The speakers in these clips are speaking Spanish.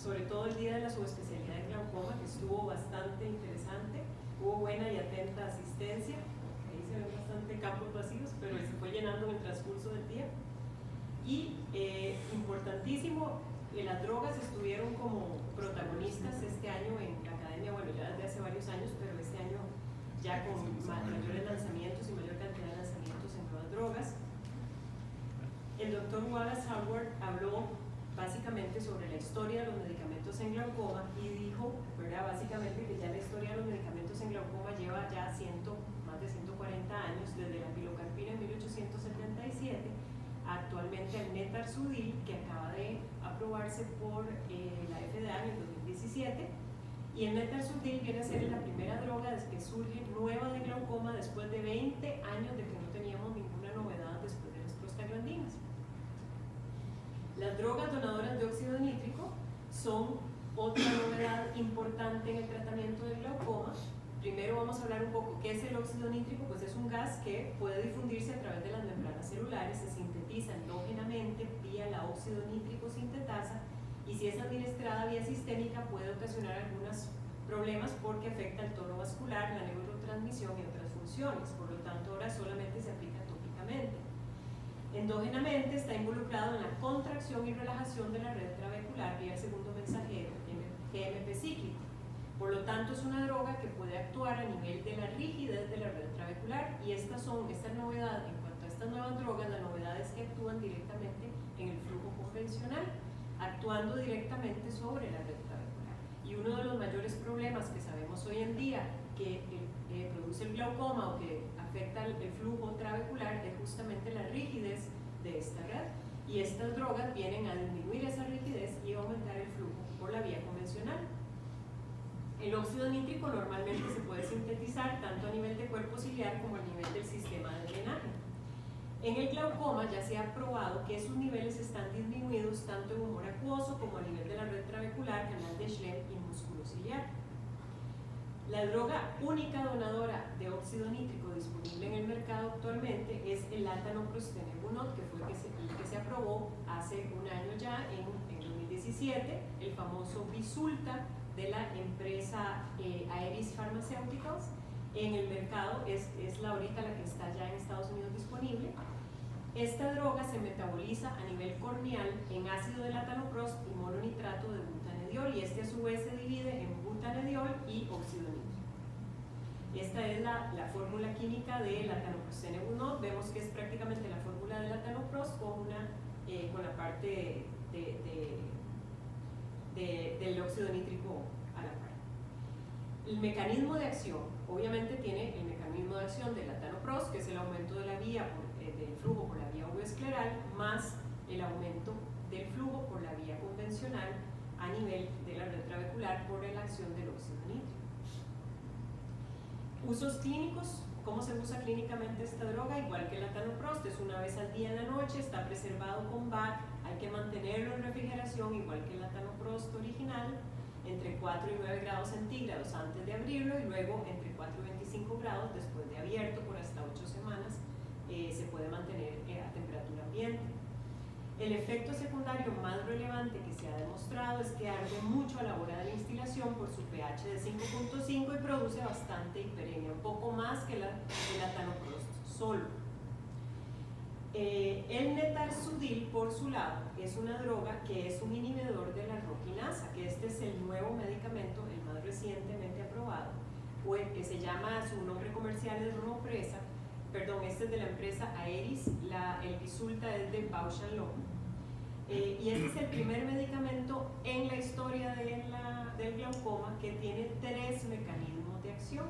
sobre todo el día de la subespecialidad de glaucoma, que estuvo bastante interesante, hubo buena y atenta asistencia, ahí se ven bastante campos vacíos, pero se fue llenando en el transcurso del día. Y importantísimo, las drogas estuvieron como protagonistas este año en la academia, bueno, ya desde hace varios años, pero este año ya con mayores lanzamientos y mayor cantidad de lanzamientos en nuevas drogas. El doctor Wallace Howard habló básicamente sobre la historia de los medicamentos en glaucoma y dijo, ¿verdad?, básicamente que ya la historia de los medicamentos en glaucoma lleva ya más de 140 años, desde la pilocarpina en 1877, actualmente el Netarsudil, que acaba de aprobarse por la FDA en el 2017, y el Netarsudil viene a ser la primera droga desde que surge nueva de glaucoma después de 20 años de que no teníamos ninguna novedad después de las prostaglandinas. Las drogas donadoras de óxido nítrico son otra novedad importante en el tratamiento del glaucoma. Primero vamos a hablar un poco qué es el óxido nítrico. Pues es un gas que puede difundirse a través de las membranas celulares, se sintetiza endógenamente vía la óxido nítrico sintetasa, y si es administrada vía sistémica puede ocasionar algunos problemas porque afecta el tono vascular, la neurotransmisión y otras funciones. Por lo tanto, ahora solamente se aplica tópicamente. Endógenamente está involucrado en la contracción y relajación de la red trabecular vía el segundo mensajero, GMP cíclico. Por lo tanto, es una droga que puede actuar a nivel de la rigidez de la red trabecular, y esta novedad en cuanto a estas nuevas drogas, la novedad es que actúan directamente en el flujo convencional, actuando directamente sobre la red trabecular. Y uno de los mayores problemas que sabemos hoy en día que produce el glaucoma o que afecta el flujo trabecular es justamente la rigidez de esta red, y estas drogas vienen a disminuir esa rigidez y aumentar el flujo por la vía convencional. El óxido nítrico normalmente se puede sintetizar tanto a nivel de cuerpo ciliar como a nivel del sistema de drenaje. En el glaucoma ya se ha probado que esos niveles están disminuidos tanto en humor acuoso como a nivel de la red trabecular, canal de Schlemm y músculo ciliar. La droga única donadora de óxido nítrico disponible en el mercado actualmente es el latanoprostenebunot, que fue el que se aprobó hace un año ya, en 2017, el famoso Bisulta de la empresa Aeris Pharmaceuticals. En el mercado es ahorita la que está ya en Estados Unidos disponible. Esta droga se metaboliza a nivel corneal en ácido de latanoprost y mononitrato de butanediol, y este a su vez se divide en butanediol y óxido nítrico. Esta es la fórmula química de latanoprostenebunot. Vemos que es prácticamente la fórmula de latanoprost con la parte del óxido nítrico a la par. El mecanismo de acción, obviamente tiene el mecanismo de acción del latanoprost, que es el aumento de la vía del flujo por la vía uveoscleral, más el aumento del flujo por la vía convencional a nivel de la red trabecular por la acción del óxido nítrico. Usos clínicos. ¿Cómo se usa clínicamente esta droga? Igual que el latanoprost, es una vez al día en la noche, está preservado con BAC, hay que mantenerlo en refrigeración igual que el latanoprost original, entre 4 y 9 grados centígrados antes de abrirlo, y luego entre 4 y 25 grados después de abierto por hasta 8 semanas. Se puede mantener a temperatura ambiente. El efecto secundario más relevante que se ha demostrado es que arde mucho a la hora de la instilación por su pH de 5.5 y produce bastante hiperemia, un poco más que el latanoprost solo. El Netarsudil, por su lado, es una droga que es un inhibidor de la roquinasa, que este es el nuevo medicamento, el más recientemente aprobado, que se llama, su nombre comercial es Romopresa. Perdón, este es de la empresa Aeris, el Bisulta es de Bausch & Lomb. Y este es el primer medicamento en la historia del glaucoma que tiene 3 mecanismos de acción.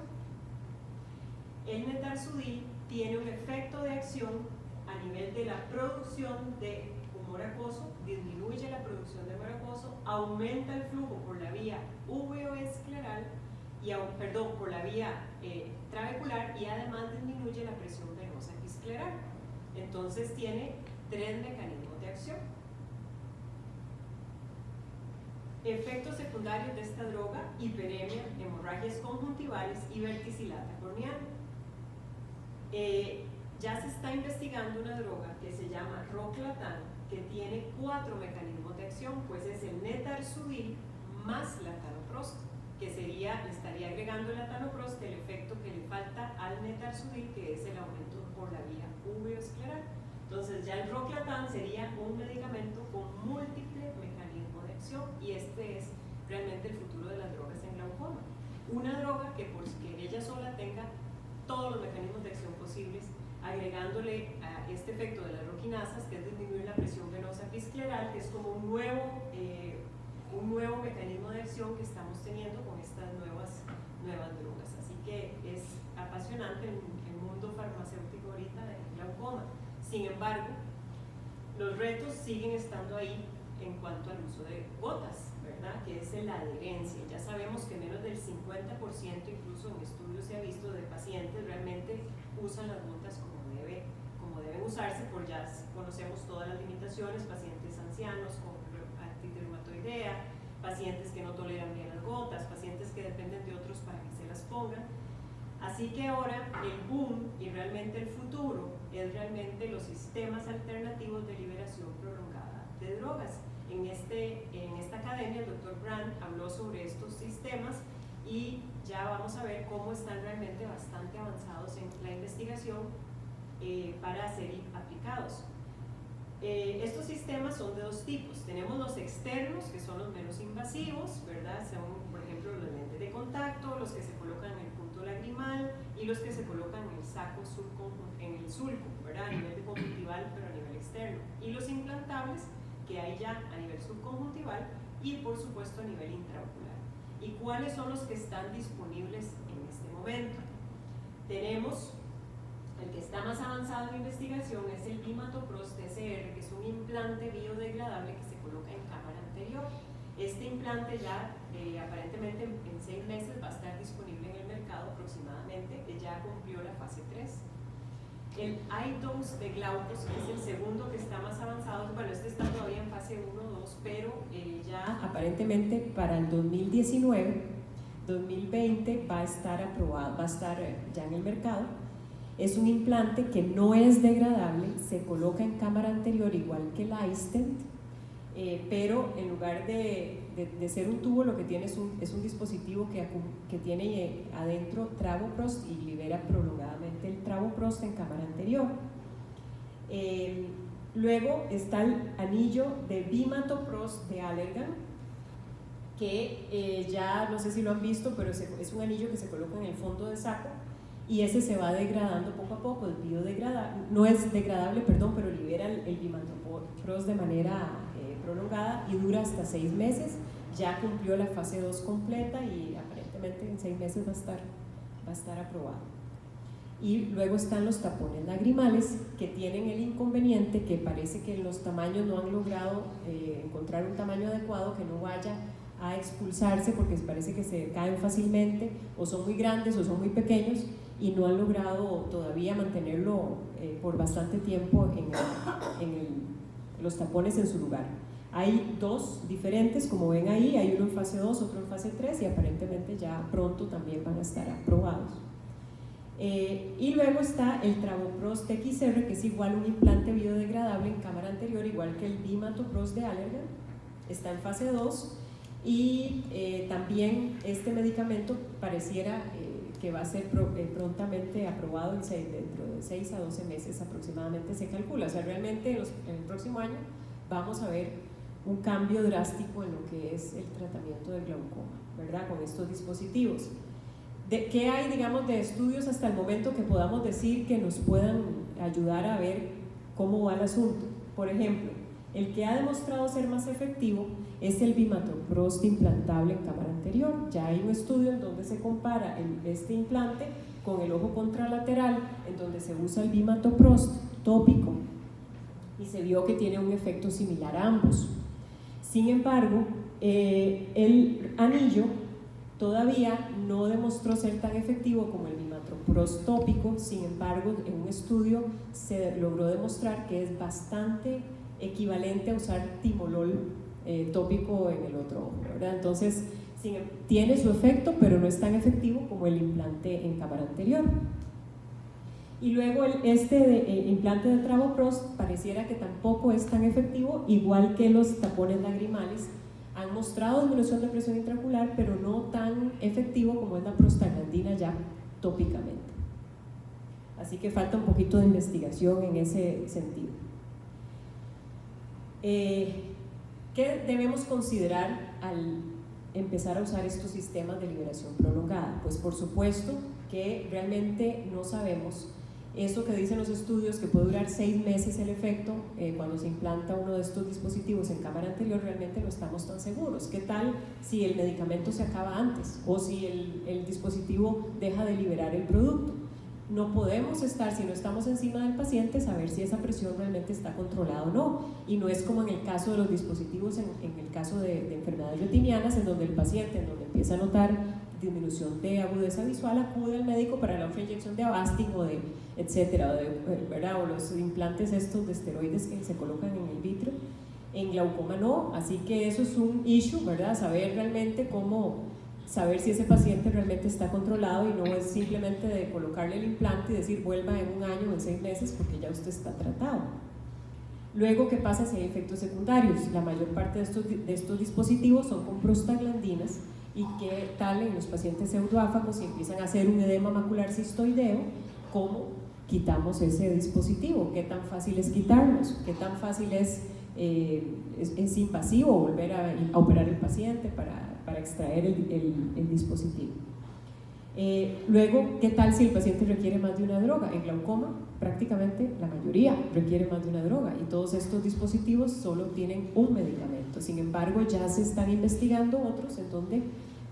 El Netarsudil tiene un efecto de acción a nivel de la producción de humor acuoso, disminuye la producción de humor acuoso, aumenta el flujo por la vía uveoescleral, por la vía trabecular, y además disminuye la presión venosa episcleral. Entonces tiene 3 mecanismos de acción. Efectos secundarios de esta droga: hiperemia, hemorragias conjuntivales y verticilata corneal. ya se está investigando una droga que se llama Roclatan, que tiene 4 mecanismos de acción, pues es el netarsudil más latanoprost, que sería, le estaría agregando el latanoprost el efecto que le falta al netarsudil, que es el aumento por la vía uveoescleral. Entonces ya el Roclatan sería un medicamento con múltiple mecanismo de acción, y este es realmente el futuro de las drogas en glaucoma. Una droga que por que ella sola tenga todos los mecanismos de acción posibles, agregándole a este efecto de las roquinasas, que es disminuir la presión venosa biscleral, que es como un nuevo mecanismo de acción que estamos teniendo con estas nuevas drogas. Así que es apasionante el mundo farmacéutico ahorita del glaucoma. Sin embargo, los retos siguen estando ahí en cuanto al uso de gotas, ¿verdad? Que es la adherencia. Ya sabemos que menos del 50%, incluso en estudios se ha visto, de pacientes realmente usan las gotas como deben usarse, por ya conocemos todas las limitaciones: pacientes ancianos con artritis reumatoidea, pacientes que no toleran bien las gotas, pacientes que dependen de otros para que se las pongan. Así que ahora el boom y realmente el futuro es realmente los sistemas alternativos de liberación prolongada de drogas. En esta academia el Dr. Brand habló sobre estos sistemas y ya vamos a ver cómo están realmente bastante avanzados en la investigación para ser aplicados. Estos sistemas son de 2 tipos. Tenemos los externos, que son los menos invasivos, ¿verdad? Son, por ejemplo, los lentes de contacto, los que se colocan en el punto lagrimal y los que se colocan en el saco en el sulco, ¿verdad? A nivel de conjuntival, pero a nivel externo. Y los implantables, que hay ya a nivel subconjuntival y, por supuesto, a nivel intraocular. ¿Y cuáles son los que están disponibles en este momento? Tenemos el que está más avanzado en investigación, es el Bimatoprost TCR, que es un implante biodegradable que se coloca en cámara anterior. Este implante ya aparentemente en 6 meses va a estar disponible en el mercado aproximadamente, que ya cumplió la fase 3. El iDose de Glaukos, que es el segundo que está más avanzado, bueno, este está todavía en fase 1 o 2, pero ya aparentemente para el 2019-2020 va a estar aprobado, va a estar ya en el mercado. Es un implante que no es degradable, se coloca en cámara anterior igual que el iStent, pero en lugar de ser un tubo, lo que tiene es un dispositivo que tiene adentro travoprost y libera prolongadamente el travoprost en cámara anterior. Luego está el anillo de Bimatoprost de Allergan, que ya no sé si lo han visto, pero es un anillo que se coloca en el fondo de saco, y ese se va degradando poco a poco, es biodegradable, no es degradable, perdón, pero libera el Bimatoprost de manera prolongada y dura hasta 6 meses. Ya cumplió la fase 2 completa y aparentemente en 6 meses va a estar aprobado. Y luego están los tapones lagrimales, que tienen el inconveniente que parece que los tamaños no han logrado encontrar un tamaño adecuado que no vaya a expulsarse, porque parece que se caen fácilmente, o son muy grandes o son muy pequeños, y no han logrado todavía mantenerlo por bastante tiempo los tapones en su lugar. Hay 2 diferentes, como ven ahí, hay uno en fase 2, otro en fase 3, y aparentemente ya pronto también van a estar aprobados. Y luego está el Travoprost XR, que es igual un implante biodegradable en cámara anterior, igual que el Bimatoprost de Allergan, está en fase 2, y también este medicamento pareciera que va a ser prontamente aprobado dentro de 6 a 12 meses aproximadamente, se calcula. O sea, realmente en el próximo año vamos a ver un cambio drástico en lo que es el tratamiento del glaucoma, ¿verdad? Con estos dispositivos. ¿Qué hay, digamos, de estudios hasta el momento que podamos decir que nos puedan ayudar a ver cómo va el asunto? Por ejemplo, el que ha demostrado ser más efectivo es el Bimatoprost implantable en cámara anterior. Ya hay un estudio en donde se compara este implante con el ojo contralateral, en donde se usa el Bimatoprost tópico, y se vio que tiene un efecto similar a ambos. Sin embargo, el anillo todavía no demostró ser tan efectivo como el Bimatoprost tópico. Sin embargo, en un estudio se logró demostrar que es bastante equivalente a usar timolol tópico en el otro ojo, ¿verdad? Entonces, tiene su efecto, pero no es tan efectivo como el implante en cámara anterior. Y luego implante de travoprost pareciera que tampoco es tan efectivo, igual que los tapones lagrimales. Han mostrado disminución de presión intraocular, pero no tan efectivo como es la prostaglandina ya tópicamente. Así que falta un poquito de investigación en ese sentido. ¿Qué debemos considerar al empezar a usar estos sistemas de liberación prolongada? Pues por supuesto que realmente no sabemos eso que dicen los estudios, que puede durar 6 meses el efecto cuando se implanta uno de estos dispositivos en cámara anterior. Realmente no estamos tan seguros. ¿Qué tal si el medicamento se acaba antes o si el dispositivo deja de liberar el producto? No podemos estar, si no estamos encima del paciente, saber si esa presión realmente está controlada o no. Y no es como en el caso de los dispositivos, en el caso de enfermedades retinianas, en donde el paciente, en donde empieza a notar disminución de agudeza visual, acude al médico para la otra inyección de Avastin o de etcétera, o los implantes estos de esteroides que se colocan en el vítreo. En glaucoma no, así que eso es un issue, ¿verdad? Saber realmente saber si ese paciente realmente está controlado, y no es simplemente de colocarle el implante y decir vuelva en 1 año o en 6 meses porque ya usted está tratado. Luego, ¿qué pasa si hay efectos secundarios? La mayor parte de estos dispositivos son con prostaglandinas. ¿Y qué tal en los pacientes pseudoáfagos si empiezan a hacer un edema macular cistoideo? ¿Cómo quitamos ese dispositivo? ¿Qué tan fácil es quitarlos? ¿Qué tan fácil es invasivo volver a operar el paciente para extraer el dispositivo? Luego, ¿qué tal si el paciente requiere más de una droga? En glaucoma, prácticamente la mayoría requiere más de una droga, y todos estos dispositivos solo tienen un medicamento. Sin embargo, ya se están investigando otros en donde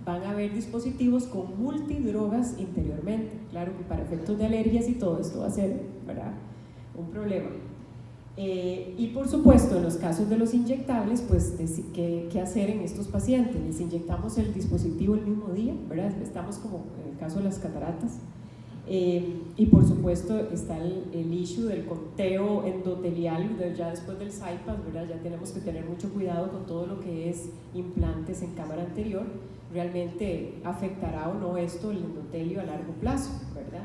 van a haber dispositivos con multidrogas interiormente. Claro que para efectos de alergias y todo esto va a ser, ¿verdad?, un problema. Y por supuesto, en los casos de los inyectables, pues ¿qué hacer en estos pacientes? Les inyectamos el dispositivo el mismo día, ¿verdad? Estamos como en el caso de las cataratas. Y por supuesto está el issue del conteo endotelial, ya después del SIPAS, ¿verdad? Ya tenemos que tener mucho cuidado con todo lo que es implantes en cámara anterior. Realmente afectará o no esto el endotelio a largo plazo, ¿verdad?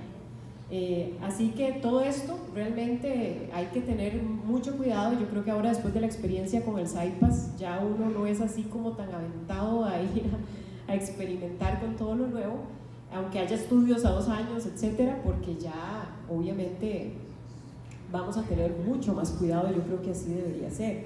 Así que todo esto realmente hay que tener mucho cuidado. Yo creo que ahora, después de la experiencia con el SIPAS, ya uno no es así como tan aventado a ir a experimentar con todo lo nuevo, aunque haya estudios a 2 años, etcétera, porque ya obviamente vamos a tener mucho más cuidado. Yo creo que así debería ser.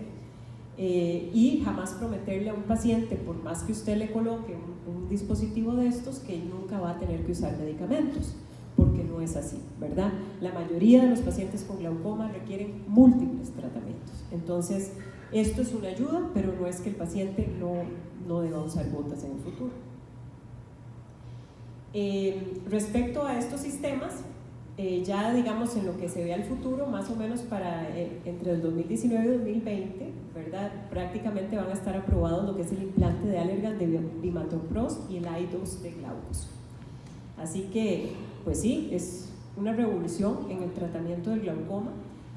Y jamás prometerle a un paciente, por más que usted le coloque un dispositivo de estos, que nunca va a tener que usar medicamentos, porque no es así, ¿verdad? La mayoría de los pacientes con glaucoma requieren múltiples tratamientos. Entonces, esto es una ayuda, pero no es que el paciente no deba usar gotas en el futuro. Respecto a estos sistemas, ya digamos en lo que se ve al futuro, más o menos para entre el 2019 y 2020, ¿verdad?, prácticamente van a estar aprobados lo que es el implante de Allergan de bimatoprost y el iDose de Glaukos. Así que, pues sí, es una revolución en el tratamiento del glaucoma.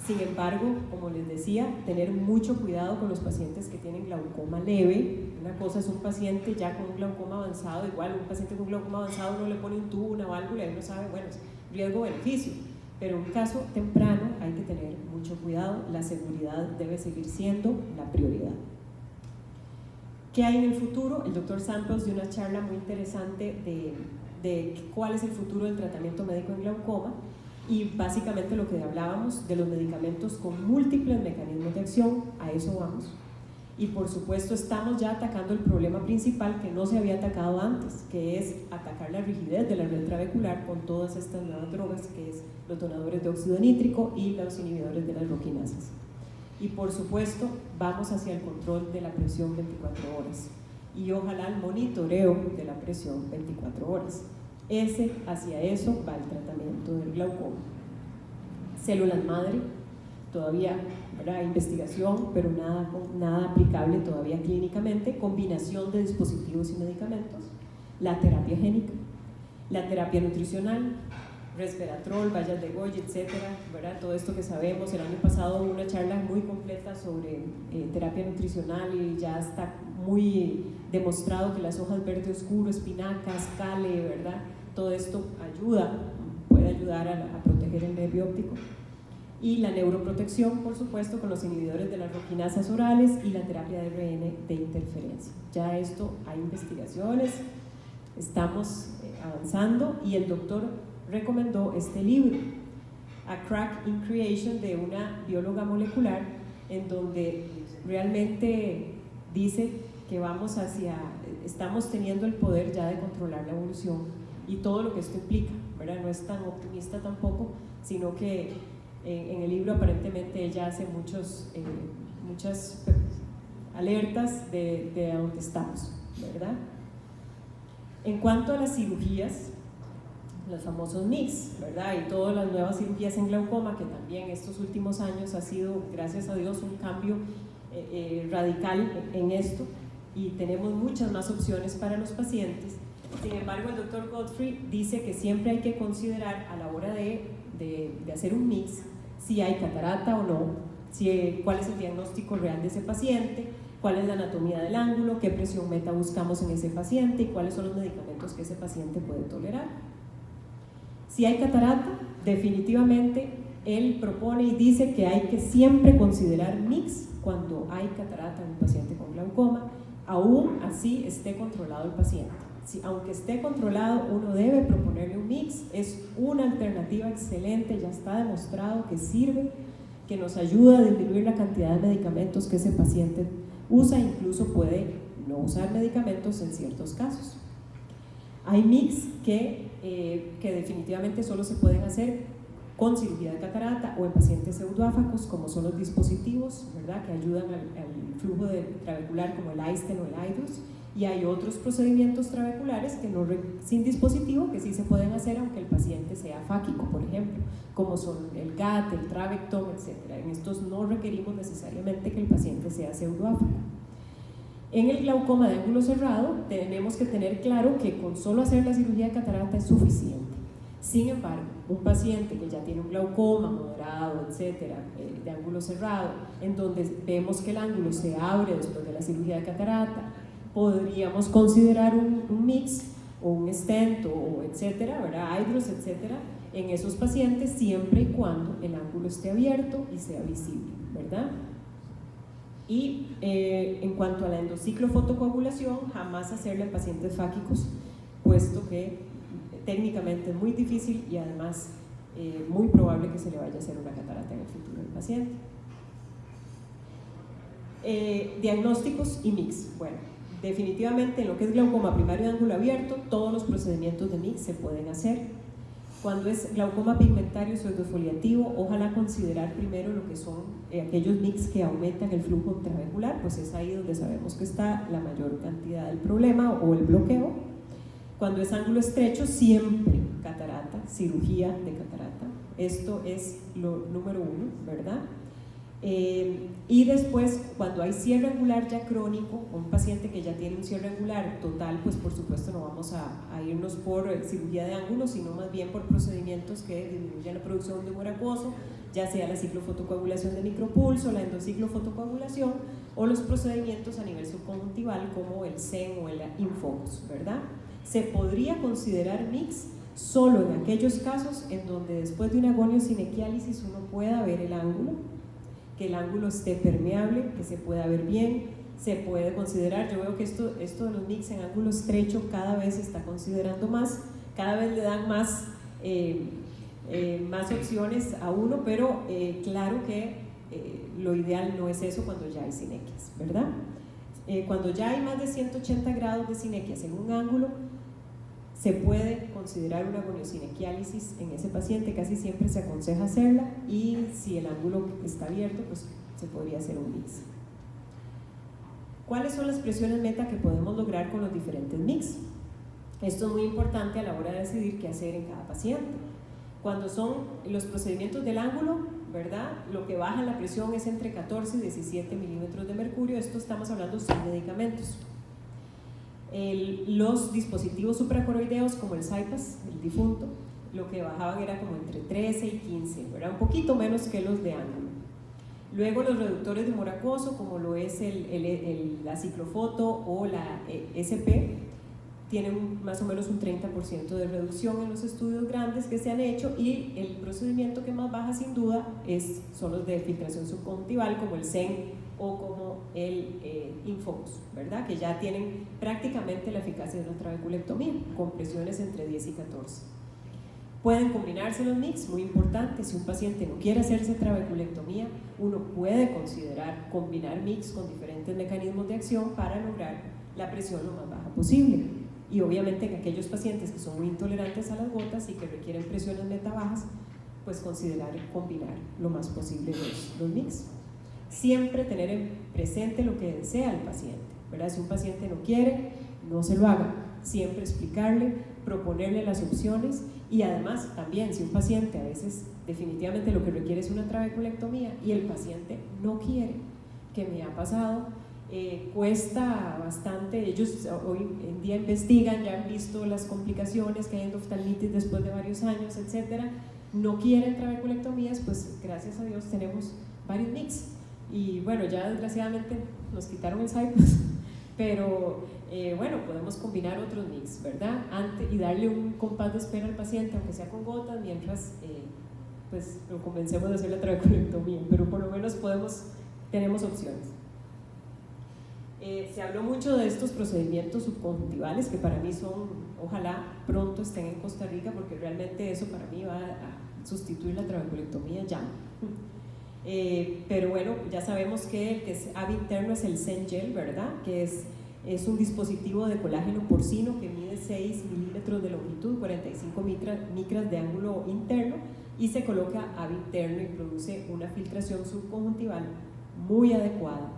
Sin embargo, como les decía, tener mucho cuidado con los pacientes que tienen glaucoma leve. Una cosa es un paciente ya con un glaucoma avanzado, igual un paciente con glaucoma avanzado uno le pone un tubo, una válvula, y uno sabe, bueno, es riesgo-beneficio. Pero en un caso temprano hay que tener mucho cuidado. La seguridad debe seguir siendo la prioridad. ¿Qué hay en el futuro? El doctor Santos dio una charla muy interesante de cuál es el futuro del tratamiento médico en glaucoma, y básicamente lo que hablábamos de los medicamentos con múltiples mecanismos de acción, a eso vamos. Y por supuesto estamos ya atacando el problema principal que no se había atacado antes, que es atacar la rigidez de la red trabecular con todas estas nuevas drogas, que es los donadores de óxido nítrico y los inhibidores de las roquinasas. Y por supuesto vamos hacia el control de la presión 24 horas y ojalá el monitoreo de la presión 24 horas. Hacia eso va el tratamiento del glaucoma. Células madre, todavía habrá investigación, pero nada aplicable todavía clínicamente. Combinación de dispositivos y medicamentos, la terapia génica, la terapia nutricional, resveratrol, bayas de Goya, etcétera, ¿verdad? Todo esto que sabemos. El año pasado hubo una charla muy completa sobre terapia nutricional, y ya está muy demostrado que las hojas verde oscuro, espinacas, cale, ¿verdad?, todo esto ayuda, puede ayudar a proteger el nervio óptico. Y la neuroprotección, por supuesto, con los inhibidores de las roquinasas orales y la terapia de ARN de interferencia. Ya esto hay investigaciones, estamos avanzando, y el doctor recomendó este libro, A Crack in Creation, de una bióloga molecular, en donde realmente dice que estamos teniendo el poder ya de controlar la evolución y todo lo que esto implica, ¿verdad? No es tan optimista tampoco, sino que en el libro aparentemente ella hace muchas alertas de dónde estamos, ¿verdad? En cuanto a las cirugías, los famosos MIGS, ¿verdad? Y todas las nuevas cirugías en glaucoma, que también estos últimos años ha sido, gracias a Dios, un cambio radical en esto, y tenemos muchas más opciones para los pacientes. Sin embargo, el doctor Godfrey dice que siempre hay que considerar a la hora de hacer un MIGS si hay catarata o no, cuál es el diagnóstico real de ese paciente, cuál es la anatomía del ángulo, qué presión meta buscamos en ese paciente y cuáles son los medicamentos que ese paciente puede tolerar. Si hay catarata, definitivamente él propone y dice que hay que siempre considerar MIGS cuando hay catarata en un paciente con glaucoma, aún así esté controlado el paciente. Aunque esté controlado, uno debe proponerle un MIGS, es una alternativa excelente, ya está demostrado que sirve, que nos ayuda a disminuir la cantidad de medicamentos que ese paciente usa, incluso puede no usar medicamentos en ciertos casos. Hay MIGS que definitivamente solo se pueden hacer con cirugía de catarata o en pacientes pseudoáfacos, como son los dispositivos, ¿verdad?, que ayudan al flujo trabecular, como el iStent o el iDose. Y hay otros procedimientos trabeculares sin dispositivo que sí se pueden hacer aunque el paciente sea fáquico, por ejemplo, como son el GAT, el Travectom, etc. En estos no requerimos necesariamente que el paciente sea pseudoáfaco. En el glaucoma de ángulo cerrado tenemos que tener claro que con solo hacer la cirugía de catarata es suficiente. Sin embargo, un paciente que ya tiene un glaucoma moderado, etcétera, de ángulo cerrado, en donde vemos que el ángulo se abre después de la cirugía de catarata, podríamos considerar un MIGS o un stent o etcétera, ¿verdad?, iDose, etcétera, en esos pacientes, siempre y cuando el ángulo esté abierto y sea visible, ¿verdad? Y en cuanto a la endociclofotocoagulación, jamás hacerle a pacientes fáquicos, puesto que técnicamente es muy difícil y además muy probable que se le vaya a hacer una catarata en el futuro del paciente. Diagnósticos y MIGS. Bueno, definitivamente en lo que es glaucoma primario de ángulo abierto, todos los procedimientos de MIGS se pueden hacer. Cuando es glaucoma pigmentario pseudofoliativo, ojalá considerar primero lo que son aquellos MIGS que aumentan el flujo trabecular, pues es ahí donde sabemos que está la mayor cantidad del problema o el bloqueo. Cuando es ángulo estrecho, siempre catarata, cirugía de catarata. Esto es lo número uno, ¿verdad? Y después, cuando hay cierre angular ya crónico, un paciente que ya tiene un cierre angular total, pues por supuesto no vamos a irnos por cirugía de ángulo, sino más bien por procedimientos que disminuyan la producción de humor acuoso, ya sea la ciclofotocoagulación de micropulso, la endociclofotocoagulación o los procedimientos a nivel subconjuntival como el SEN o el Infocus, ¿verdad? Se podría considerar MIGS solo en aquellos casos en donde después de una goniosinequiálisis uno pueda ver el ángulo, que el ángulo esté permeable, que se pueda ver bien, se puede considerar. Yo veo que esto de los MIGS en ángulo estrecho cada vez se está considerando más, cada vez le dan más opciones a uno, pero claro que lo ideal no es eso cuando ya hay sinequias, ¿verdad? Cuando ya hay más de 180 grados de sinequias en un ángulo, se puede considerar una goniosinequiálisis en ese paciente, casi siempre se aconseja hacerla, y si el ángulo está abierto, pues se podría hacer un MIGS. ¿Cuáles son las presiones meta que podemos lograr con los diferentes MIGS? Esto es muy importante a la hora de decidir qué hacer en cada paciente. Cuando son los procedimientos del ángulo, ¿verdad?, lo que baja la presión es entre 14 y 17 milímetros de mercurio. Esto estamos hablando sin medicamentos. Los dispositivos supracoroideos como el CyPass, el difunto, lo que bajaban era como entre 13 y 15, ¿verdad?, un poquito menos que los de ángulo. Luego los reductores de humor acuoso, como lo es la ciclofoto o la SP, tienen más o menos un 30% de reducción en los estudios grandes que se han hecho, y el procedimiento que más baja sin duda son los de filtración subconjuntival, como el SEN o como el Infocus, ¿verdad? Que ya tienen prácticamente la eficacia de una trabeculectomía, con presiones entre 10 y 14. Pueden combinarse los mix, muy importante. Si un paciente no quiere hacerse trabeculectomía, uno puede considerar combinar mix con diferentes mecanismos de acción para lograr la presión lo más baja posible. Y obviamente en aquellos pacientes que son muy intolerantes a las gotas y que requieren presiones meta bajas, pues considerar combinar lo más posible los mix. Siempre tener en presente lo que desea el paciente, ¿verdad? Si un paciente no quiere, no se lo haga. Siempre explicarle, proponerle las opciones, y además también si un paciente a veces definitivamente lo que requiere es una trabeculectomía y el paciente no quiere, que me ha pasado, cuesta bastante. Ellos hoy en día investigan, ya han visto las complicaciones que hay en oftalmitis después de varios años, etcétera. No quieren trabeculectomías, pues gracias a Dios tenemos varios mix. Y bueno, ya desgraciadamente nos quitaron el Cypress, pero bueno, podemos combinar otros mix, ¿verdad? Y darle un compás de espera al paciente, aunque sea con gotas, mientras pues lo convencemos de hacer la trabeculectomía, pero por lo menos tenemos opciones. Se habló mucho de estos procedimientos subconjuntivales, que para mí ojalá pronto estén en Costa Rica, porque realmente eso para mí va a sustituir la trabeculectomía ya. Pero bueno, ya sabemos que el que es AB interno es el SEN-Gel, ¿verdad? Que es un dispositivo de colágeno porcino que mide 6 milímetros de longitud, 45 micras de ángulo interno, y se coloca AB interno y produce una filtración subconjuntival muy adecuada.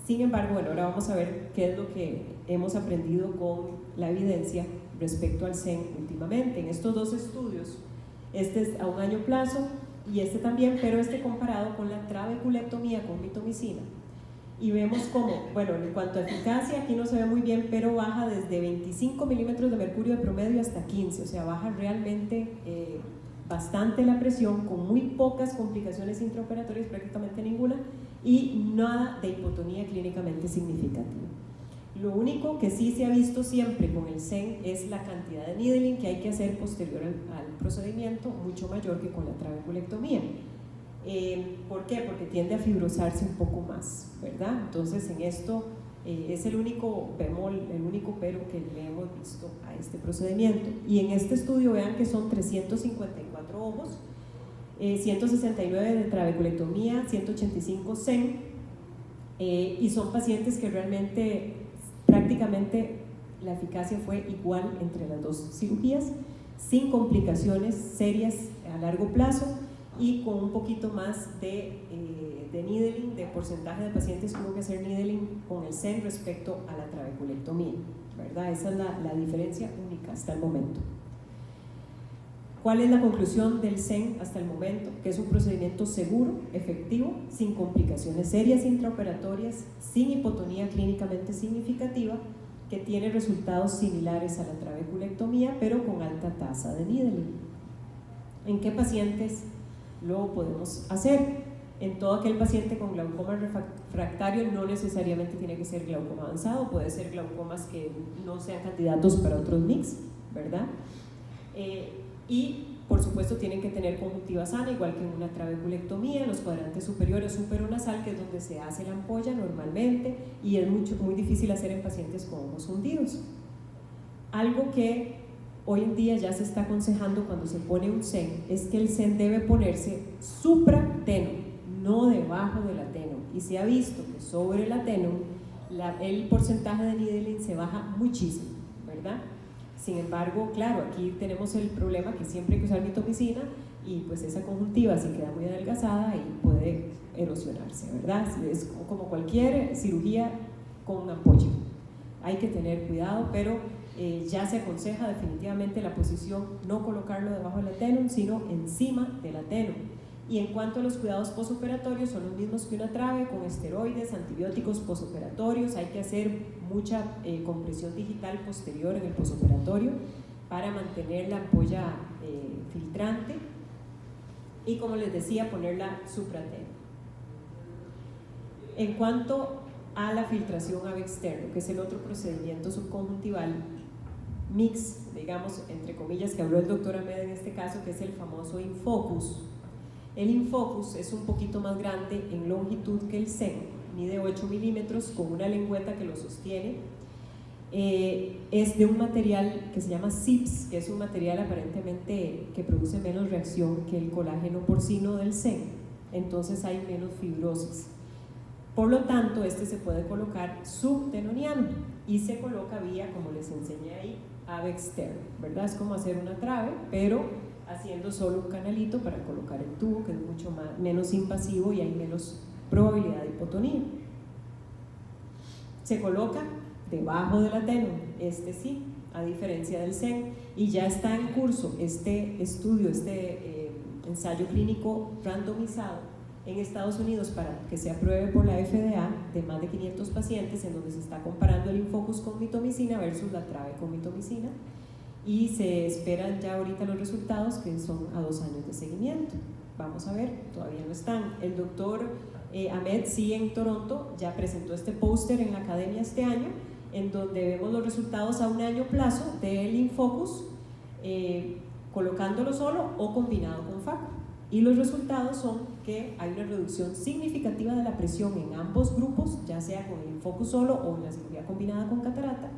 Sin embargo, bueno, ahora vamos a ver qué es lo que hemos aprendido con la evidencia respecto al SEN últimamente. En estos dos estudios, este es a 1 año plazo y este también, pero este comparado con la trabeculectomía con mitomicina. Y vemos como, bueno, en cuanto a eficacia, aquí no se ve muy bien, pero baja desde 25 milímetros de mercurio de promedio hasta 15, o sea, baja realmente bastante la presión, con muy pocas complicaciones intraoperatorias, prácticamente ninguna, y nada de hipotonía clínicamente significativa. Lo único que sí se ha visto siempre con el SEN es la cantidad de needling que hay que hacer posterior al procedimiento, mucho mayor que con la trabeculectomía. ¿Por qué? Porque tiende a fibrosarse un poco más, ¿verdad? Entonces en esto es el único bemol, el único pero que le hemos visto a este procedimiento. Y en este estudio vean que son 354 ojos, 169 de trabeculectomía, 185 SEN, y son pacientes que realmente prácticamente la eficacia fue igual entre las dos cirugías, sin complicaciones serias a largo plazo y con un poquito más de needling, de porcentaje de pacientes que hubo que hacer needling con el SEN respecto a la trabeculectomía, ¿verdad? Esa es la diferencia única hasta el momento. ¿Cuál es la conclusión del SEN hasta el momento? Que es un procedimiento seguro, efectivo, sin complicaciones serias intraoperatorias, sin hipotonía clínicamente significativa, que tiene resultados similares a la trabeculectomía, pero con alta tasa de needling. ¿En qué pacientes lo podemos hacer? En todo aquel paciente con glaucoma refractario, no necesariamente tiene que ser glaucoma avanzado, puede ser glaucomas que no sean candidatos para otros mix, ¿verdad? Y por supuesto tienen que tener conjuntiva sana, igual que en una trabeculectomía, en los cuadrantes superiores superonasal, que es donde se hace la ampolla normalmente, y es muy difícil hacer en pacientes con ojos hundidos. Algo que hoy en día ya se está aconsejando cuando se pone un SEN es que el SEN debe ponerse suprateno, no debajo del ateno, y se ha visto que sobre el ateno el porcentaje de needling se baja muchísimo, ¿verdad? Sin embargo, claro, aquí tenemos el problema que siempre hay que usar mitomicina y pues esa conjuntiva si queda muy adelgazada y puede erosionarse, ¿verdad? Es como cualquier cirugía con ampolla. Hay que tener cuidado, pero ya se aconseja definitivamente la posición, no colocarlo debajo del ateno, sino encima del ateno. Y en cuanto a los cuidados posoperatorios, son los mismos que una trabe, con esteroides, antibióticos posoperatorios. Hay que hacer mucha compresión digital posterior en el posoperatorio para mantener la ampolla filtrante y, como les decía, ponerla suprateno. En cuanto a la filtración AB externo, que es el otro procedimiento subconjuntival mix, digamos, entre comillas, que habló el doctor Ahmed en este caso, que es el famoso Infocus. El Infocus es un poquito más grande en longitud que el Zen, mide 8 milímetros con una lengüeta que lo sostiene. Es de un material que se llama CIPS, que es un material aparentemente que produce menos reacción que el colágeno porcino del Zen, entonces hay menos fibrosis. Por lo tanto, este se puede colocar subtenoniano y se coloca vía, como les enseñé ahí, ave externo, ¿verdad? Es como hacer una trave, pero haciendo solo un canalito para colocar el tubo, que es mucho menos invasivo y hay menos probabilidad de hipotonía. Se coloca debajo del ateno, este sí, a diferencia del Zen, y ya está en curso este estudio, ensayo clínico randomizado en Estados Unidos para que se apruebe por la FDA de más de 500 pacientes, en donde se está comparando el Infocus con mitomicina versus la trave con mitomicina, y se esperan ya ahorita los resultados, que son a 2 años de seguimiento. Vamos a ver, todavía no están. El doctor Ahmed sí en Toronto ya presentó este póster en la academia este año, en donde vemos los resultados a 1 año plazo del Infocus, colocándolo solo o combinado con FACO. Y los resultados son que hay una reducción significativa de la presión en ambos grupos, ya sea con el Infocus solo o en la cirugía combinada con catarata,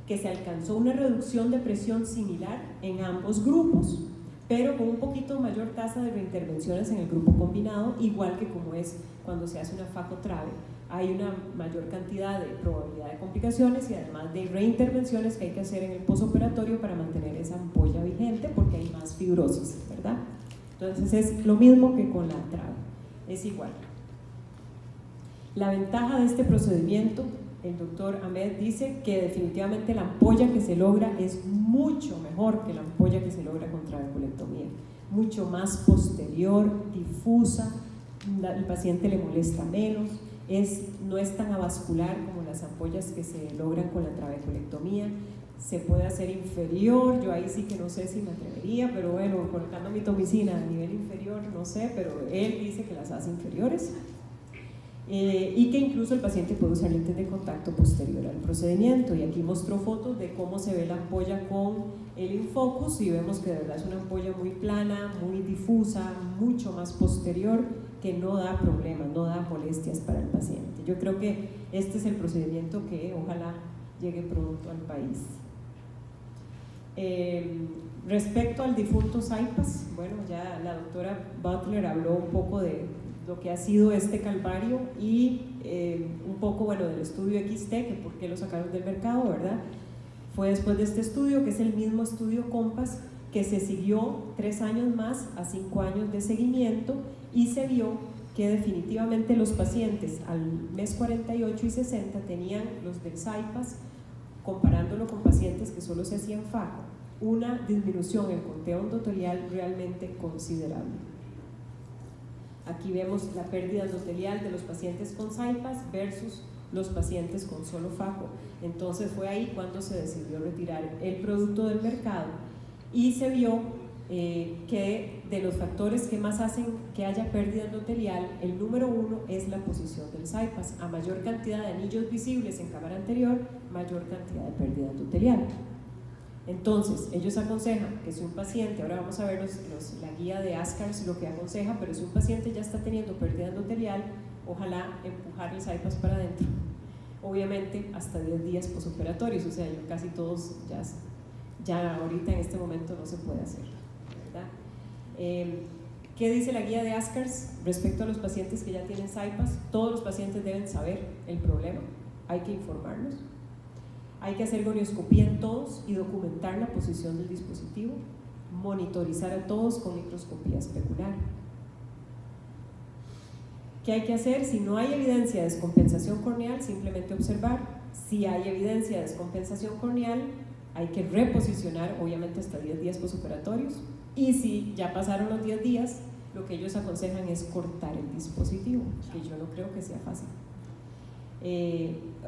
que se alcanzó una reducción de presión similar en ambos grupos, pero con un poquito mayor tasa de reintervenciones en el grupo combinado, igual que como es cuando se hace una FACO trave. Hay una mayor cantidad de probabilidad de complicaciones y además de reintervenciones que hay que hacer en el posoperatorio para mantener esa ampolla vigente, porque hay más fibrosis, ¿verdad? Entonces es lo mismo que con la trave, es igual. La ventaja de este procedimiento, el doctor Ahmed dice que definitivamente la ampolla que se logra es mucho mejor que la ampolla que se logra con trabeculectomía, mucho más posterior, difusa, el paciente le molesta menos, no es tan avascular como las ampollas que se logran con la trabeculectomía. Se puede hacer inferior, yo ahí sí que no sé si me atrevería, pero bueno, colocando mitomicina a nivel inferior, no sé, pero él dice que las hace inferiores, y que incluso el paciente puede usar lentes de contacto posterior al procedimiento. Y aquí mostró fotos de cómo se ve la ampolla con el Infocus, y vemos que de verdad es una ampolla muy plana, muy difusa, mucho más posterior, que no da problemas, no da molestias para el paciente. Yo creo que este es el procedimiento que ojalá llegue pronto al país. Respecto al difunto Saipas, bueno, ya la doctora Butler habló un poco de lo que ha sido este calvario y un poco, bueno, del estudio XT, que por qué lo sacaron del mercado, ¿verdad? Fue después de este estudio, que es el mismo estudio COMPAS, que se siguió 3 años más a 5 años de seguimiento, y se vio que definitivamente los pacientes al mes 48 y 60 tenían los del Saipas, comparándolo con pacientes que solo se hacían FACO, una disminución en el conteo endotelial realmente considerable. Aquí vemos la pérdida endotelial de los pacientes con Saipas versus los pacientes con solo FACO. Entonces fue ahí cuando se decidió retirar el producto del mercado, y se vio que de los factores que más hacen que haya pérdida endotelial, el número 1 es la posición del Saipas. A mayor cantidad de anillos visibles en cámara anterior, mayor cantidad de pérdida endotelial. Entonces, ellos aconsejan que si un paciente, ahora vamos a ver la guía de ASCARS lo que aconseja, pero si un paciente ya está teniendo pérdida endotelial, ojalá empujar el Saipas para adentro. Obviamente hasta 10 días posoperatorios, o sea, casi todos ya ahorita en este momento no se puede hacer, ¿verdad? ¿Qué dice la guía de ASCARS respecto a los pacientes que ya tienen Saipas? Todos los pacientes deben saber el problema, hay que informarlos, hay que hacer gonioscopía en todos y documentar la posición del dispositivo, monitorizar a todos con microscopía especular. ¿Qué hay que hacer? Si no hay evidencia de descompensación corneal, simplemente observar. Si hay evidencia de descompensación corneal, hay que reposicionar, obviamente hasta 10 días posoperatorios, y si ya pasaron los 10 días, lo que ellos aconsejan es cortar el dispositivo, que yo no creo que sea fácil.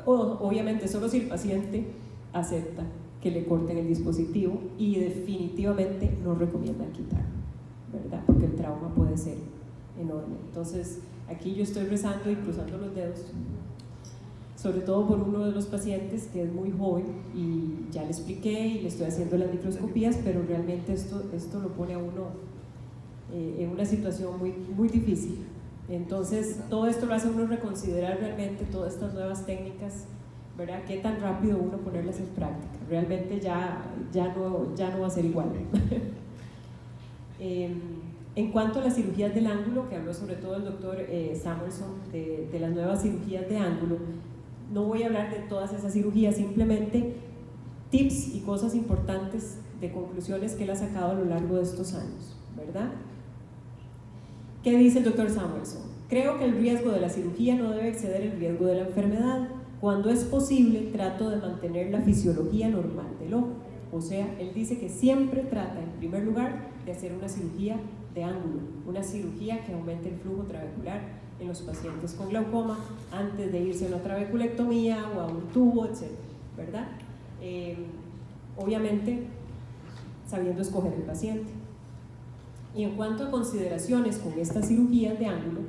Obviamente solo si el paciente acepta que le corten el dispositivo, y definitivamente no recomiendan quitarlo, ¿verdad? Porque el trauma puede ser enorme. Entonces aquí yo estoy rezando y cruzando los dedos. sobre todo por uno de los pacientes que es muy joven y ya le expliqué y le estoy haciendo las microscopías, pero realmente esto lo pone a uno en una situación muy, muy difícil. Entonces, todo esto lo hace uno reconsiderar realmente todas estas nuevas técnicas, ¿verdad? Qué tan rápido uno ponerlas en práctica. Realmente ya no va a ser igual. En cuanto a las cirugías del ángulo, que habló sobre todo el doctor Samuelson de las nuevas cirugías de ángulo, no voy a hablar de todas esas cirugías, simplemente tips y cosas importantes de conclusiones que él ha sacado a lo largo de estos años, ¿verdad? ¿Qué dice el doctor Samuelson? Creo que el riesgo de la cirugía no debe exceder el riesgo de la enfermedad. Cuando es posible, trato de mantener la fisiología normal del ojo. O sea, él dice que siempre trata, en primer lugar, de hacer una cirugía de ángulo, una cirugía que aumente el flujo trabecular en los pacientes con glaucoma antes de irse a una trabeculectomía o a un tubo, etc. ¿Verdad? Obviamente, sabiendo escoger el paciente. Y en cuanto a consideraciones con estas cirugías de ángulo,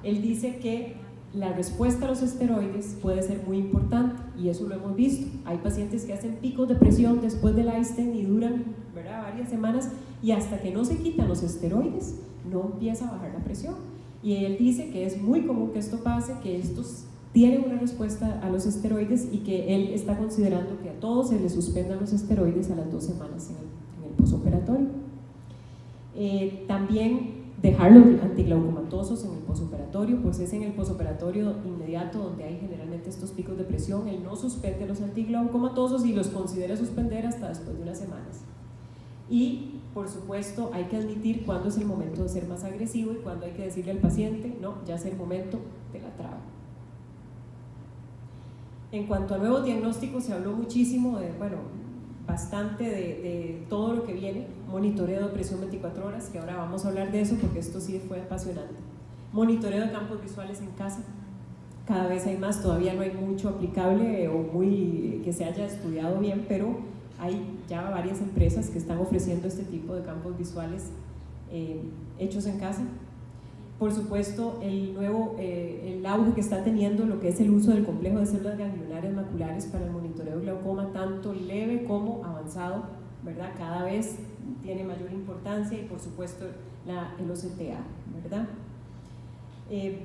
él dice que la respuesta a los esteroides puede ser muy importante y eso lo hemos visto. Hay pacientes que hacen picos de presión después del iStent y duran, ¿verdad?, varias semanas y hasta que no se quitan los esteroides no empieza a bajar la presión. Y él dice que es muy común que esto pase, que estos tienen una respuesta a los esteroides y que él está considerando que a todos se les suspendan los esteroides a las 2 semanas en el posoperatorio. También dejarlos antiglaucomatosos en el posoperatorio, pues es en el posoperatorio inmediato donde hay generalmente estos picos de presión. Él no suspende los antiglaucomatosos y los considera suspender hasta después de unas semanas. Y por supuesto hay que admitir cuándo es el momento de ser más agresivo y cuándo hay que decirle al paciente, no, ya es el momento de la traba. En cuanto a nuevos diagnósticos, se habló muchísimo de, bastante de todo lo que viene, monitoreo de presión 24 horas, que ahora vamos a hablar de eso porque esto sí fue apasionante. Monitoreo de campos visuales en casa, cada vez hay más, todavía no hay mucho aplicable o muy que se haya estudiado bien, pero hay ya varias empresas que están ofreciendo este tipo de campos visuales hechos en casa. Por supuesto, el auge que está teniendo lo que es el uso del complejo de células ganglionares maculares para el monitoreo de glaucoma, tanto leve como avanzado, ¿verdad? Cada vez tiene mayor importancia y por supuesto el OCTA, ¿verdad?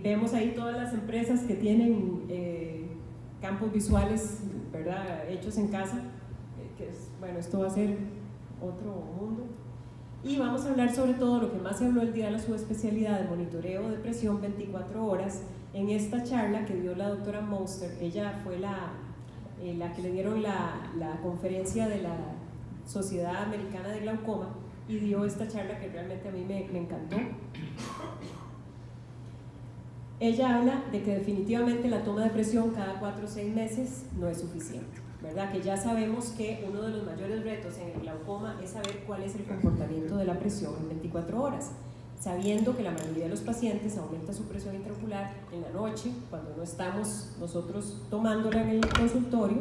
Vemos ahí todas las empresas que tienen campos visuales, ¿verdad?, hechos en casa, esto va a ser otro mundo. Y vamos a hablar sobre todo lo que más se habló el día de la subespecialidad de monitoreo de presión 24 horas en esta charla que dio la doctora Monster. Ella fue la que le dieron la conferencia de la Sociedad Americana de Glaucoma y dio esta charla que realmente a mí me encantó. Ella habla de que definitivamente la toma de presión cada 4 o 6 meses no es suficiente, ¿verdad? Que ya sabemos que uno de los mayores retos en el glaucoma es saber cuál es el comportamiento de la presión en 24 horas, sabiendo que la mayoría de los pacientes aumenta su presión intraocular en la noche, cuando no estamos nosotros tomándola en el consultorio,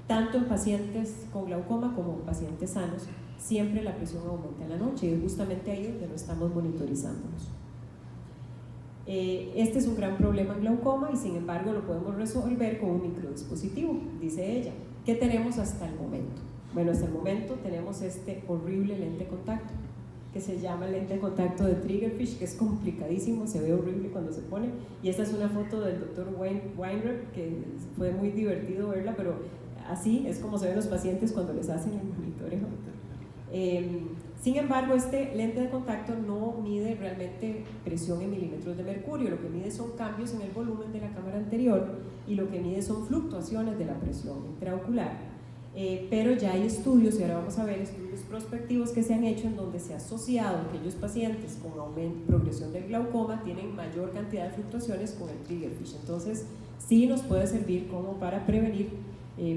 tanto en pacientes con glaucoma como en pacientes sanos, siempre la presión aumenta en la noche y es justamente ahí donde no estamos monitorizándonos. Este es un gran problema en glaucoma y sin embargo lo podemos resolver con un microdispositivo, dice ella. ¿Qué tenemos hasta el momento? Bueno, hasta el momento tenemos este horrible lente de contacto que se llama lente de contacto de Triggerfish, que es complicadísimo, se ve horrible cuando se pone, y esta es una foto del doctor Weinreb, que fue muy divertido verla, pero así es como se ven los pacientes cuando les hacen el monitoreo. Sin embargo, este lente de contacto no mide realmente presión en milímetros de mercurio, lo que mide son cambios en el volumen de la cámara anterior y lo que mide son fluctuaciones de la presión intraocular. Pero ya hay estudios, y ahora vamos a ver estudios prospectivos que se han hecho en donde se ha asociado que aquellos pacientes con progresión del glaucoma tienen mayor cantidad de fluctuaciones con el Triggerfish. Entonces, sí nos puede servir como para prevenir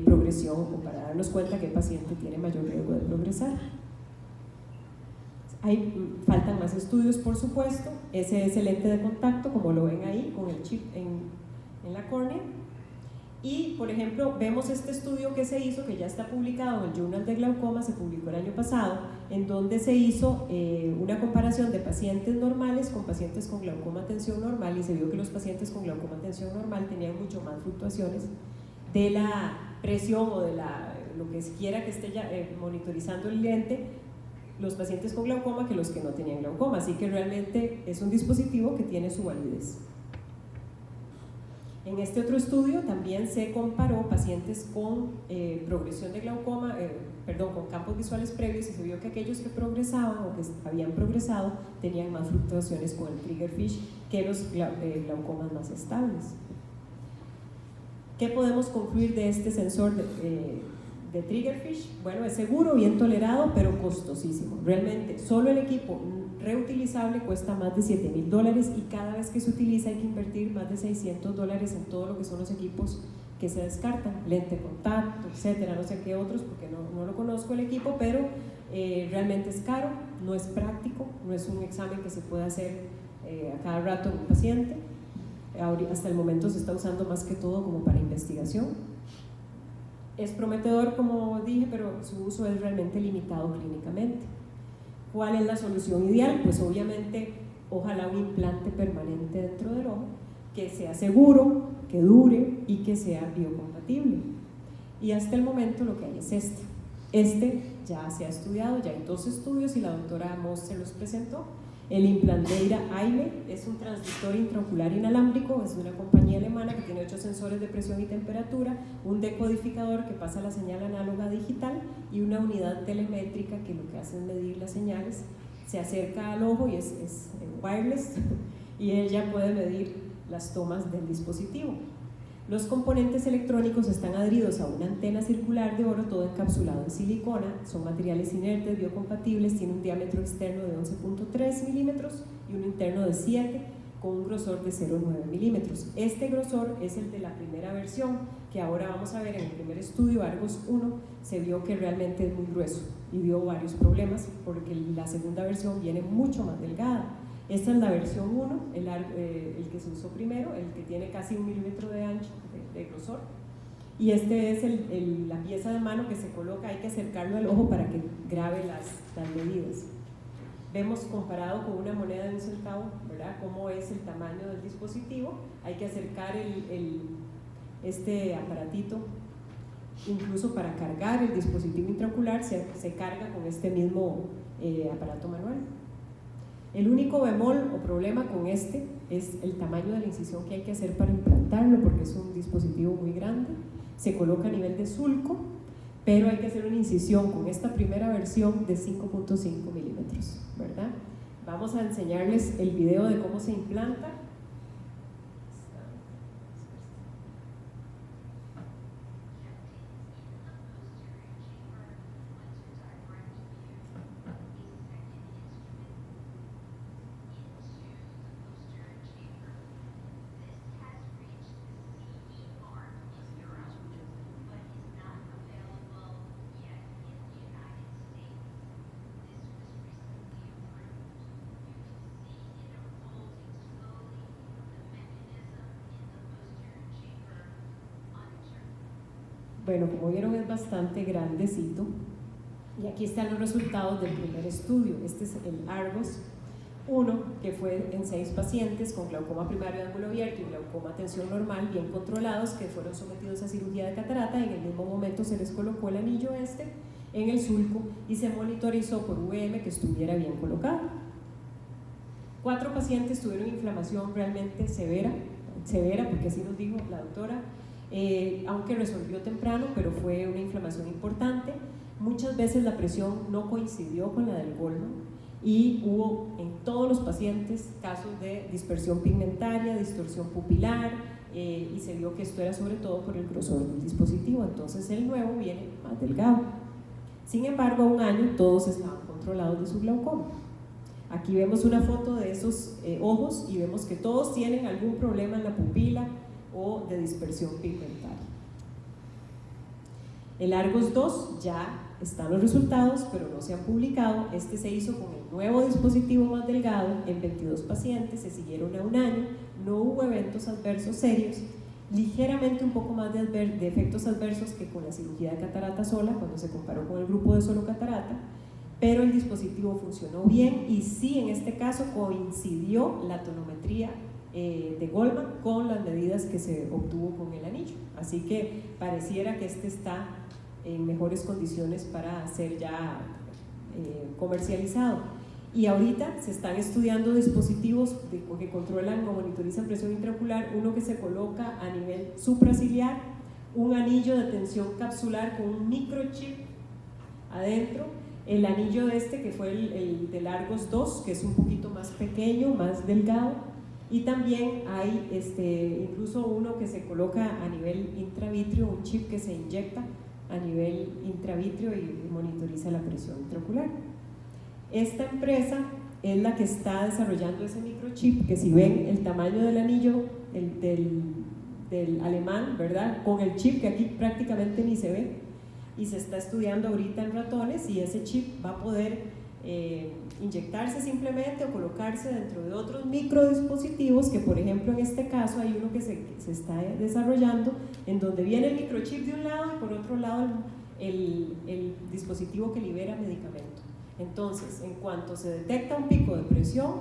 progresión o para darnos cuenta que el paciente tiene mayor riesgo de progresar. Faltan más estudios, por supuesto. Ese es el lente de contacto, como lo ven ahí, con el chip en la córnea. Y, por ejemplo, vemos este estudio que se hizo, que ya está publicado en el Journal de Glaucoma, se publicó el año pasado, en donde se hizo una comparación de pacientes normales con pacientes con glaucoma tensión normal, y se vio que los pacientes con glaucoma tensión normal tenían mucho más fluctuaciones de la presión o de lo que quiera que esté monitorizando el lente los pacientes con glaucoma que los que no tenían glaucoma, así que realmente es un dispositivo que tiene su validez. En este otro estudio también se comparó pacientes con progresión de glaucoma, con campos visuales previos, y se vio que aquellos que progresaban o que habían progresado tenían más fluctuaciones con el triggerfish que los glaucomas más estables. ¿Qué podemos concluir de este sensor de triggerfish? Bueno, es seguro, bien tolerado, pero costosísimo. Realmente, solo el equipo reutilizable cuesta más de $7,000 y cada vez que se utiliza hay que invertir más de $600 en todo lo que son los equipos que se descartan, lente de contacto, etcétera, no sé qué otros, porque no lo conozco el equipo, pero realmente es caro, no es práctico, no es un examen que se pueda hacer a cada rato en un paciente. Hasta el momento se está usando más que todo como para investigación. Es prometedor, como dije, pero su uso es realmente limitado clínicamente. ¿Cuál es la solución ideal? Pues obviamente, ojalá un implante permanente dentro del ojo, que sea seguro, que dure y que sea biocompatible. Y hasta el momento lo que hay es este. Este ya se ha estudiado, ya hay 2 estudios y la doctora Moss se los presentó. El Implanteira AIME es un transductor intraocular inalámbrico, es una compañía alemana que tiene 8 sensores de presión y temperatura, un decodificador que pasa la señal análoga a digital y una unidad telemétrica que lo que hace es medir las señales, se acerca al ojo y es wireless y ella puede medir las tomas del dispositivo. Los componentes electrónicos están adheridos a una antena circular de oro, todo encapsulado en silicona, son materiales inertes, biocompatibles, tiene un diámetro externo de 11.3 milímetros y un interno de 7 con un grosor de 0,9 milímetros. Este grosor es el de la primera versión, que ahora vamos a ver en el primer estudio, Argos 1, se vio que realmente es muy grueso y dio varios problemas porque la segunda versión viene mucho más delgada. Esta es la versión 1, el que se usó primero, el que tiene casi 1 milímetro de ancho, de grosor. Y este es la pieza de mano que se coloca, hay que acercarlo al ojo para que grabe las medidas. Vemos comparado con una moneda de 1 centavo, ¿verdad?, cómo es el tamaño del dispositivo. Hay que acercar este aparatito, incluso para cargar el dispositivo intraocular se carga con este mismo aparato manual. El único bemol o problema con este es el tamaño de la incisión que hay que hacer para implantarlo, porque es un dispositivo muy grande, se coloca a nivel de sulco, pero hay que hacer una incisión con esta primera versión de 5.5 milímetros, ¿verdad? Vamos a enseñarles el video de cómo se implanta. Bueno, como vieron es bastante grandecito y aquí están los resultados del primer estudio. Este es el Argos 1, que fue en 6 pacientes con glaucoma primario de ángulo abierto y glaucoma a tensión normal bien controlados que fueron sometidos a cirugía de catarata. En el mismo momento se les colocó el anillo en el sulco y se monitorizó por VM que estuviera bien colocado. 4 pacientes tuvieron inflamación realmente severa porque así nos dijo la doctora, aunque resolvió temprano, pero fue una inflamación importante. Muchas veces la presión no coincidió con la del Goldman y hubo en todos los pacientes casos de dispersión pigmentaria, distorsión pupilar, y se vio que esto era sobre todo por el grosor del dispositivo. Entonces el nuevo viene más delgado. Sin embargo, a 1 año todos estaban controlados de su glaucoma. Aquí vemos una foto de esos ojos y vemos que todos tienen algún problema en la pupila o de dispersión pigmentaria. El Argos 2 ya están los resultados, pero no se han publicado. Este se hizo con el nuevo dispositivo más delgado en 22 pacientes, se siguieron a 1 año, no hubo eventos adversos serios, ligeramente un poco más de efectos adversos que con la cirugía de catarata sola, cuando se comparó con el grupo de solo catarata, pero el dispositivo funcionó bien y sí, en este caso coincidió la tonometría de Goldman con las medidas que se obtuvo con el anillo. Así que pareciera que este está en mejores condiciones para ser ya comercializado. Y ahorita se están estudiando dispositivos que controlan o monitorizan presión intraocular, uno que se coloca a nivel supraciliar, un anillo de tensión capsular con un microchip adentro, el anillo este que fue el de Largos 2, que es un poquito más pequeño, más delgado, y también hay incluso uno que se coloca a nivel intravítrea, un chip que se inyecta a nivel intravítrea y monitoriza la presión intraocular. Esta empresa es la que está desarrollando ese microchip, que si ven el tamaño del anillo del alemán, ¿verdad? Con el chip que aquí prácticamente ni se ve, y se está estudiando ahorita en ratones, y ese chip va a poder inyectarse simplemente o colocarse dentro de otros microdispositivos, que por ejemplo en este caso hay uno que se está desarrollando, en donde viene el microchip de un lado y por otro lado el dispositivo que libera medicamento. Entonces, en cuanto se detecta un pico de presión,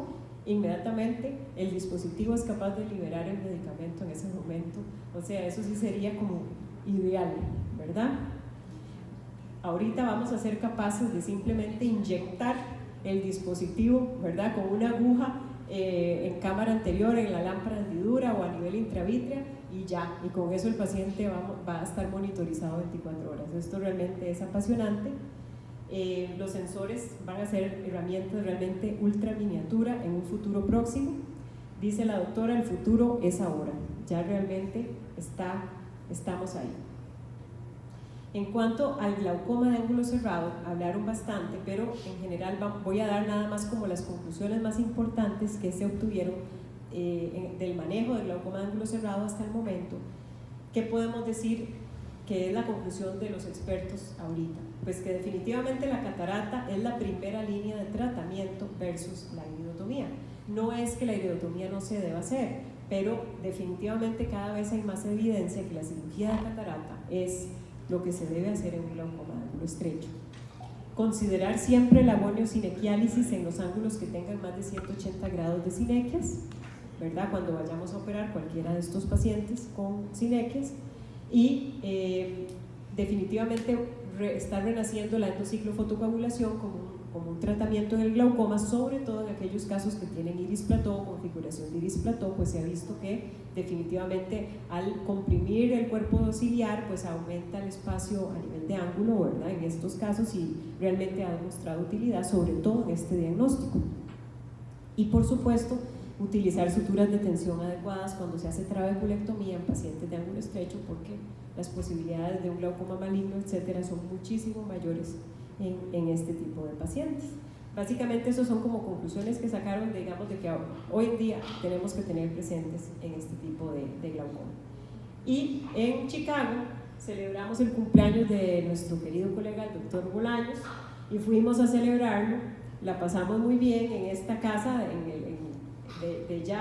inmediatamente el dispositivo es capaz de liberar el medicamento en ese momento. O sea, eso sí sería como ideal, ¿verdad? Ahorita vamos a ser capaces de simplemente inyectar el dispositivo, ¿verdad?, con una aguja en cámara anterior, en la lámpara de hendidura o a nivel intravítrea, y ya, y con eso el paciente va a estar monitorizado 24 horas. Esto realmente es apasionante. Los sensores van a ser herramientas realmente ultra miniatura en un futuro próximo. Dice la doctora, el futuro es ahora, ya realmente estamos ahí. En cuanto al glaucoma de ángulo cerrado, hablaron bastante, pero en general voy a dar nada más como las conclusiones más importantes que se obtuvieron del manejo del glaucoma de ángulo cerrado hasta el momento. ¿Qué podemos decir que es la conclusión de los expertos ahorita? Pues que definitivamente la catarata es la primera línea de tratamiento versus la iridotomía. No es que la iridotomía no se deba hacer, pero definitivamente cada vez hay más evidencia que la cirugía de catarata es lo que se debe hacer en un glaucoma de ángulo estrecho. Considerar siempre la gonio-sinequiálisis en los ángulos que tengan más de 180 grados de sinequias, ¿verdad?, cuando vayamos a operar cualquiera de estos pacientes con sinequias. Y definitivamente está renaciendo la endociclofotocoagulación como un tratamiento en el glaucoma, sobre todo en aquellos casos que tienen iris plató o configuración de iris plató, pues se ha visto que definitivamente al comprimir el cuerpo ciliar pues aumenta el espacio a nivel de ángulo, ¿verdad?, en estos casos, y realmente ha demostrado utilidad sobre todo en este diagnóstico. Y por supuesto utilizar suturas de tensión adecuadas cuando se hace trabeculectomía en pacientes de ángulo estrecho, porque las posibilidades de un glaucoma maligno, etcétera, son muchísimo mayores en este tipo de pacientes. Básicamente, esas son como conclusiones que sacaron, digamos, de que hoy en día tenemos que tener presentes en este tipo de glaucoma. Y en Chicago celebramos el cumpleaños de nuestro querido colega, el doctor Bolaños, y fuimos a celebrarlo. La pasamos muy bien en esta casa de jazz.